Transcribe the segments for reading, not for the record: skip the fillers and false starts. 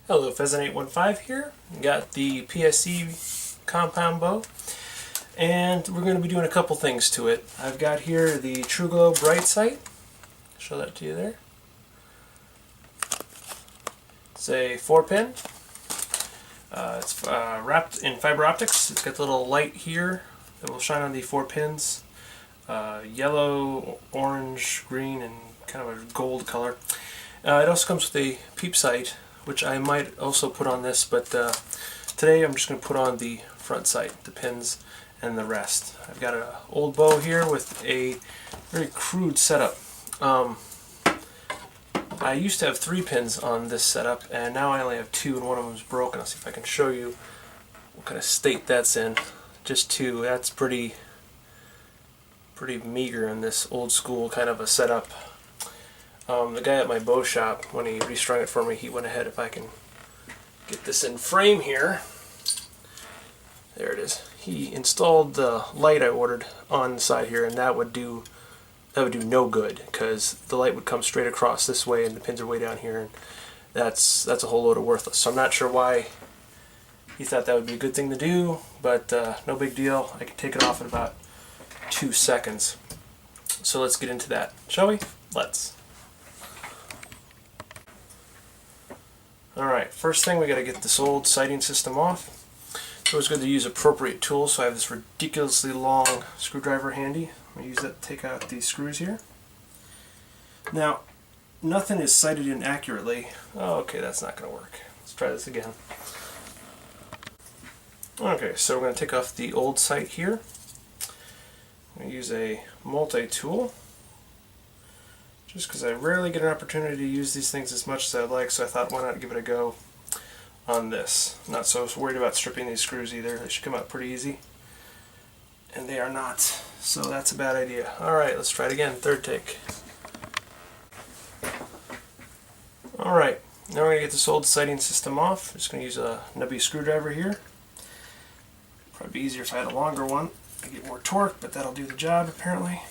Hello, Pheasant815 here. Got the PSE compound bow, and we're going to be doing a couple things to it. I've got here the TruGlo bright sight. Show that to you there. It's a 4-pin. It's wrapped in fiber optics. It's got the little light here that will shine on the 4 pins. Yellow, orange, green, and kind of a gold color. It also comes with a peep sight, which I might also put on this, but today I'm just going to put on the front sight, the pins and the rest. I've got an old bow here with a very crude setup. I used to have 3 pins on this setup, and now I only have 2, and one of them is broken. I'll see if I can show you what kind of state that's in. Just 2. That's pretty meager in this old school kind of a setup. The guy at my bow shop, when he restrung it for me, he went ahead, if I can get this in frame here, there it is. He installed the light I ordered on the side here, and that would do no good, because the light would come straight across this way and the pins are way down here, and that's a whole load of worthless. So I'm not sure why he thought that would be a good thing to do, but no big deal. I can take it off in about 2 seconds. So let's get into that, shall we? Let's. Alright, first thing, we got to get this old sighting system off. It's always good to use appropriate tools, so I have this ridiculously long screwdriver handy. I'm going to use that to take out these screws here. Now, nothing is sighted in accurately. Oh, okay, that's not going to work. Let's try this again. Okay, so we're going to take off the old sight here. I'm going to use a multi-tool, just because I rarely get an opportunity to use these things as much as I'd like, so I thought, why not give it a go on this. Not so worried about stripping these screws either. They should come out pretty easy. And they are not, so that's a bad idea. Alright, let's try it again. Third take. Alright, now we're going to get this old sighting system off. I'm just going to use a nubby screwdriver here. Probably be easier if I had a longer one. I get more torque, but that'll do the job apparently.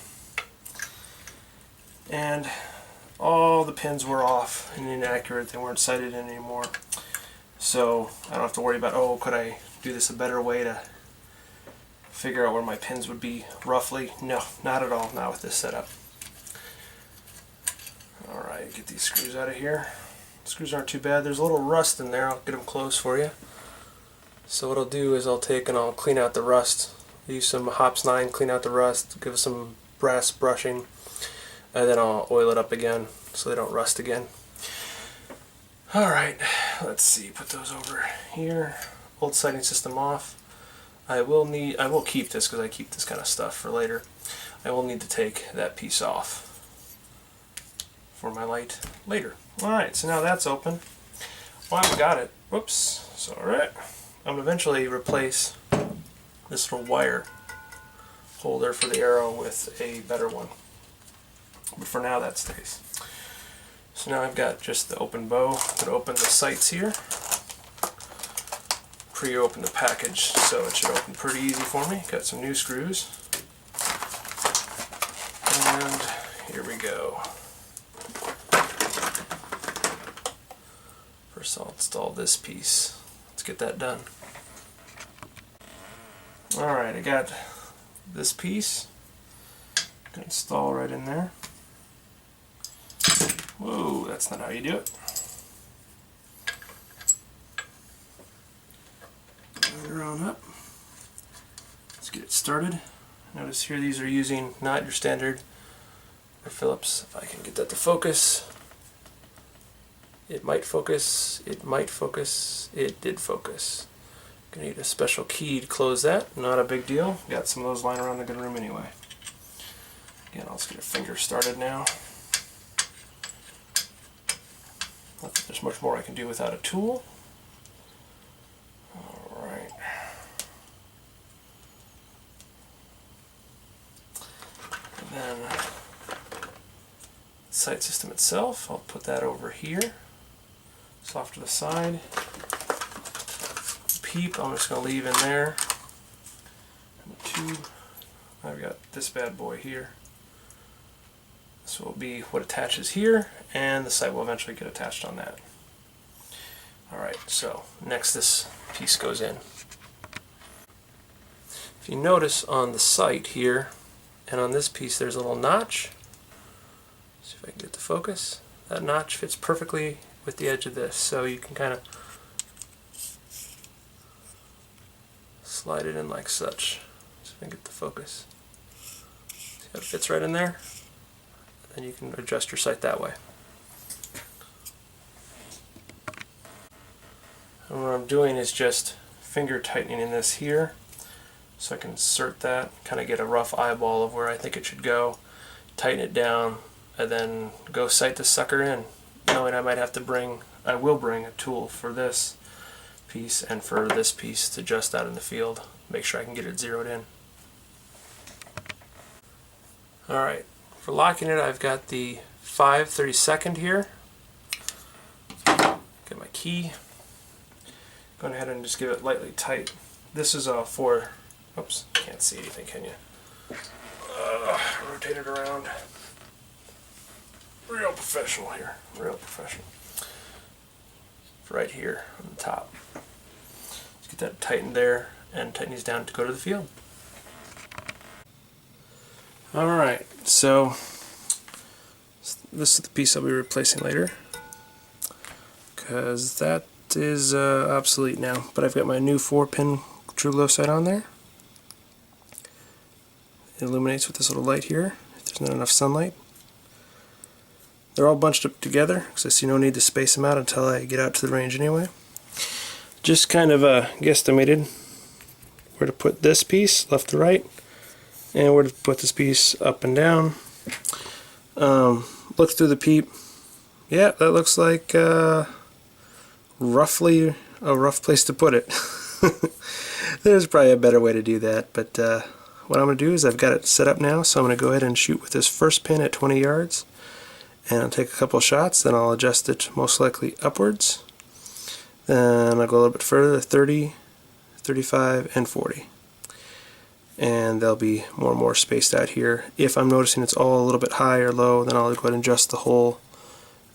And all the pins were off and inaccurate. They weren't sighted in anymore. So I don't have to worry about, oh, could I do this a better way to figure out where my pins would be roughly. No, not at all, not with this setup. Alright, get these screws out of here. Screws aren't too bad. There's a little rust in there. I'll get them close for you. So what I'll do is I'll take and I'll clean out the rust. Use some Hops 9, clean out the rust, give it some brass brushing, and then I'll oil it up again so they don't rust again. Alright, let's see, put those over here. Old sighting system off. I will keep this because I keep this kind of stuff for later. I will need to take that piece off for my light later. Alright, so now that's open. Well, I've got it. Whoops. It's alright. I'm going to eventually replace this little wire holder for the arrow with a better one. But for now that stays. So now I've got just the open bow. I'm going to open the sights here. Pre-open the package, so it should open pretty easy for me. Got some new screws. And here we go. First I'll install this piece. Let's get that done. Alright, I got this piece. I'm going to install right in there. Whoa, that's not how you do it. Right around up. Let's get it started. Notice here these are using not your standard or Phillips. If I can get that to focus. It might focus, it might focus, it did focus. Gonna need a special key to close that. Not a big deal. Got some of those lying around the good room anyway. Again, I'll just get a finger started now. Not that there's much more I can do without a tool. Alright. And then the sight system itself, I'll put that over here. It's off to the side. Peep, I'm just going to leave in there. And the tube, I've got this bad boy here. This will be what attaches here, and the sight will eventually get attached on that. Alright, so next this piece goes in. If you notice on the sight here and on this piece there's a little notch. See if I can get the focus. That notch fits perfectly with the edge of this, so you can kind of slide it in like such. See if I can get the focus. See how it fits right in there? And you can adjust your sight that way. And what I'm doing is just finger tightening in this here, so I can insert that, kind of get a rough eyeball of where I think it should go, tighten it down, and then go sight the sucker in, knowing I will bring a tool for this piece and for this piece to adjust out in the field, make sure I can get it zeroed in. Alright, for locking it I've got the 5/32 here. Get my key. Go ahead and just give it lightly tight. This is for, oops, can't see anything, can you? Rotate it around. Real professional here, real professional. Right here on the top. Let's get that tightened there and tighten these down to go to the field. Alright, so this is the piece I'll be replacing later, because that is obsolete now, but I've got my new 4-pin TruGlo sight on there. It illuminates with this little light here if there's not enough sunlight. They're all bunched up together because I see no need to space them out until I get out to the range anyway. Just kind of guesstimated where to put this piece, left to right, and where to put this piece up and down. Look through the peep. Yeah, that looks like roughly a rough place to put it. There's probably a better way to do that, but what I'm going to do is I've got it set up now, so I'm going to go ahead and shoot with this first pin at 20 yards, and I'll take a couple of shots, then I'll adjust it most likely upwards, then I'll go a little bit further, 30, 35, and 40. And they'll be more and more spaced out here. If I'm noticing it's all a little bit high or low, then I'll go ahead and adjust the whole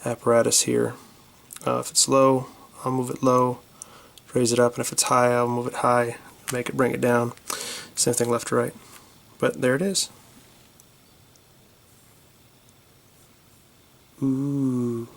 apparatus here. If it's low, I'll move it low, raise it up, and if it's high, I'll move it high, bring it down. Same thing left to right. But there it is. Ooh.